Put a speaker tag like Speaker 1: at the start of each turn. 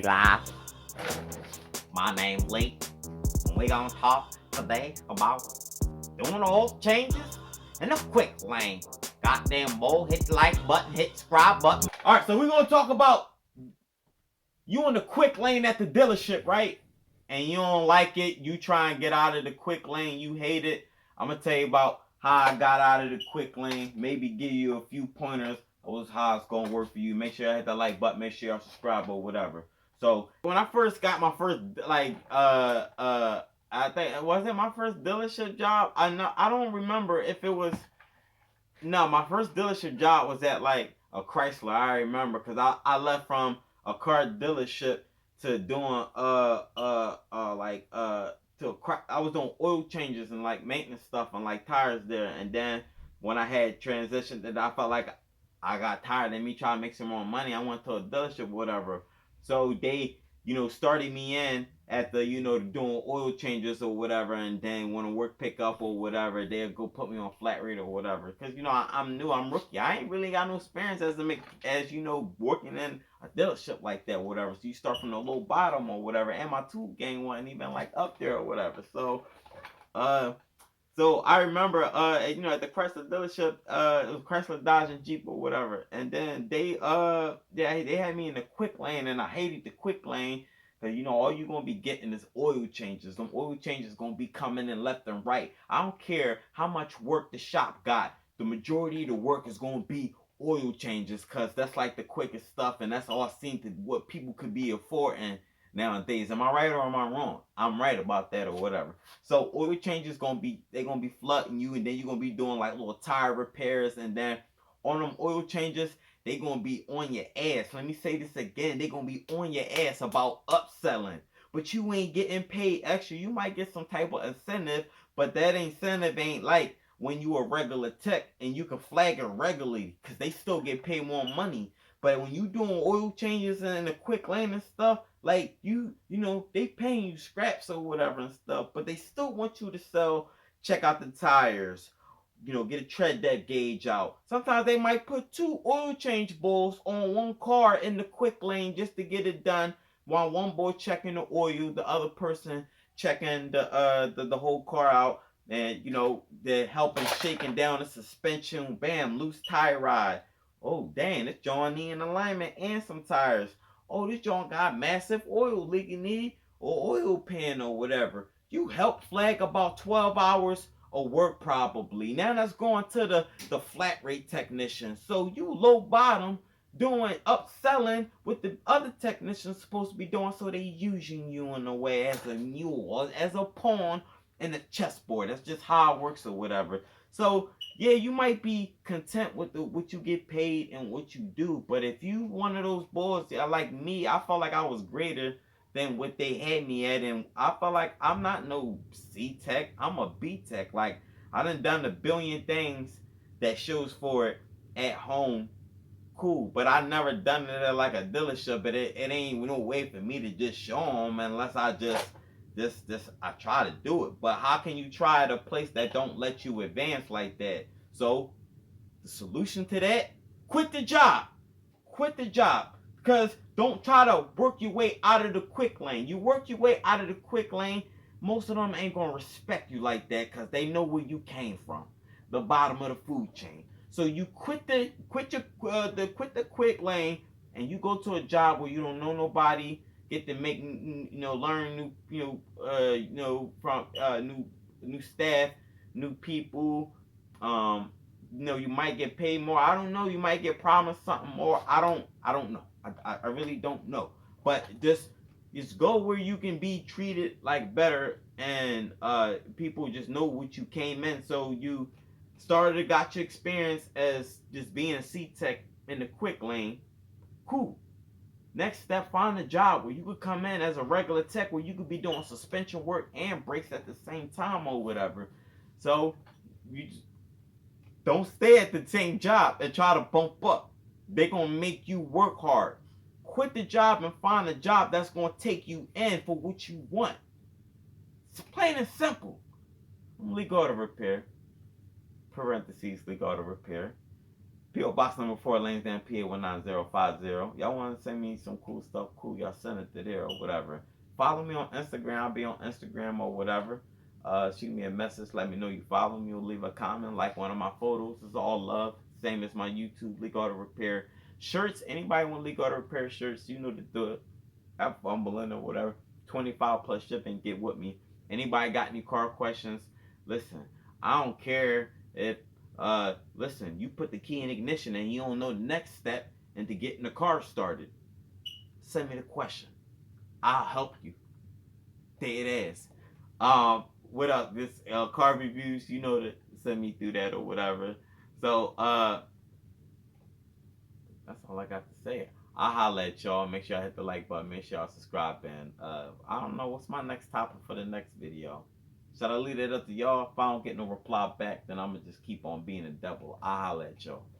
Speaker 1: guys, my name's Lee, and we gonna talk today about doing oil changes in a quick lane. Goddamn boy, hit the like button, hit the subscribe button. Alright, so we're gonna talk about you in the quick lane at the dealership, right? And you don't like it, you try and get out of the quick lane, you hate it. I'm gonna tell you about how I got out of the quick lane, maybe give you a few pointers of how it's gonna work for you. Make sure you hit the like button, make sure you subscribe or whatever. So when I first got my first I think it wasn't my first dealership job. I don't remember if it was. No, my first dealership job was at like a Chrysler. I remember because I left from a car dealership to doing I was doing oil changes and like maintenance stuff and like tires there. And then when I had transitioned, that I felt like I got tired of me trying to make some more money. I went to a dealership, whatever. So they, started me in at the, doing oil changes or whatever, and then when the work pick up or whatever, they'll go put me on flat rate or whatever. Cause I'm new, I'm rookie. I ain't really got no experience as working in a dealership like that, or whatever. So you start from the low bottom or whatever, and my tool game wasn't even like up there or whatever. So I remember, at the Chrysler dealership, it was Chrysler, Dodge, and Jeep or whatever. And then they had me in the quick lane, and I hated the quick lane because all you're gonna be getting is oil changes. Them oil changes gonna be coming in left and right. I don't care how much work the shop got. The majority of the work is gonna be oil changes because that's like the quickest stuff, and that's all I seen to what people could be affording nowadays. Am I right or am I wrong? I'm right about that or whatever. So oil changes they're gonna be flooding you, and then you're gonna be doing like little tire repairs, and then on them oil changes, they gonna be on your ass. Let me say this again, they gonna be on your ass about upselling. But you ain't getting paid extra. You might get some type of incentive, but that incentive ain't like when you a regular tech and you can flag it regularly, because they still get paid more money. But when you doing oil changes in the quick lane and stuff, like they paying you scraps or whatever and stuff, but they still want you to check out the tires, get a tread depth gauge out. Sometimes they might put 2 oil change bulls on one car in the quick lane just to get it done, while one boy checking the oil, the other person checking the whole car out, and they're helping shaking down the suspension. Bam, loose tire ride. Oh dang, this joint need an alignment and some tires. Oh, this joint got massive oil leaking in or oil pan or whatever. You help flag about 12 hours of work probably. Now that's going to the flat rate technician. So you low bottom doing upselling with the other technicians supposed to be doing, so they using you in a way as a mule, as a pawn in the chessboard. That's just how it works or whatever. So yeah, you might be content with what you get paid and what you do, but if you one of those boys like me, I felt like I was greater than what they had me at, and I felt like I'm not no C tech, I'm a B tech. Like I done a billion things that shows for it at home, cool, but I never done it at like a dealership. But it ain't no way for me to just show them unless I I try to do it. But how can you try at a place that don't let you advance like that? So the solution to that, quit the job. Quit the job. Because don't try to work your way out of the quick lane. You work your way out of the quick lane, most of them ain't gonna respect you like that because they know where you came from, the bottom of the food chain. So you quit the quick lane, and you go to a job where you don't know nobody, get to make learn new from new staff, new people. You might get paid more. I don't know. You might get promised something more. I don't know. I really don't know. But just go where you can be treated like better, and people just know what you came in. So you got your experience as just being a C tech in the quick lane. Cool. Next step, find a job where you could come in as a regular tech, where you could be doing suspension work and brakes at the same time or whatever. So you just don't stay at the same job and try to bump up. They're going to make you work hard. Quit the job and find a job that's going to take you in for what you want. It's plain and simple. Leekautorepair, parentheses, Leekautorepair. P.O. Box number 4, Lansdowne, PA 19050. Y'all want to send me some cool stuff? Cool, y'all send it to there or whatever. Follow me on Instagram. I'll be on Instagram or whatever. Shoot me a message. Let me know you follow me or leave a comment. Like one of my photos. It's all love. Same as my YouTube, Leak Auto Repair shirts. Anybody want Leak Auto Repair shirts? You know to do it. Have fumbling or whatever. 25 plus shipping. Get with me. Anybody got any car questions? Listen, I don't care if listen, you put the key in ignition and you don't know the next step into getting the car started. Send me the question. I'll help you. Dead ass. What up? This car reviews, you know to send me through that or whatever. So that's all I got to say. I'll holla at y'all. Make sure y'all hit the like button. Make sure y'all subscribe. And I don't know what's my next topic for the next video. Should I leave it up to y'all? If I don't get no reply back, then I'm gonna just keep on being a devil. I'll holla at y'all.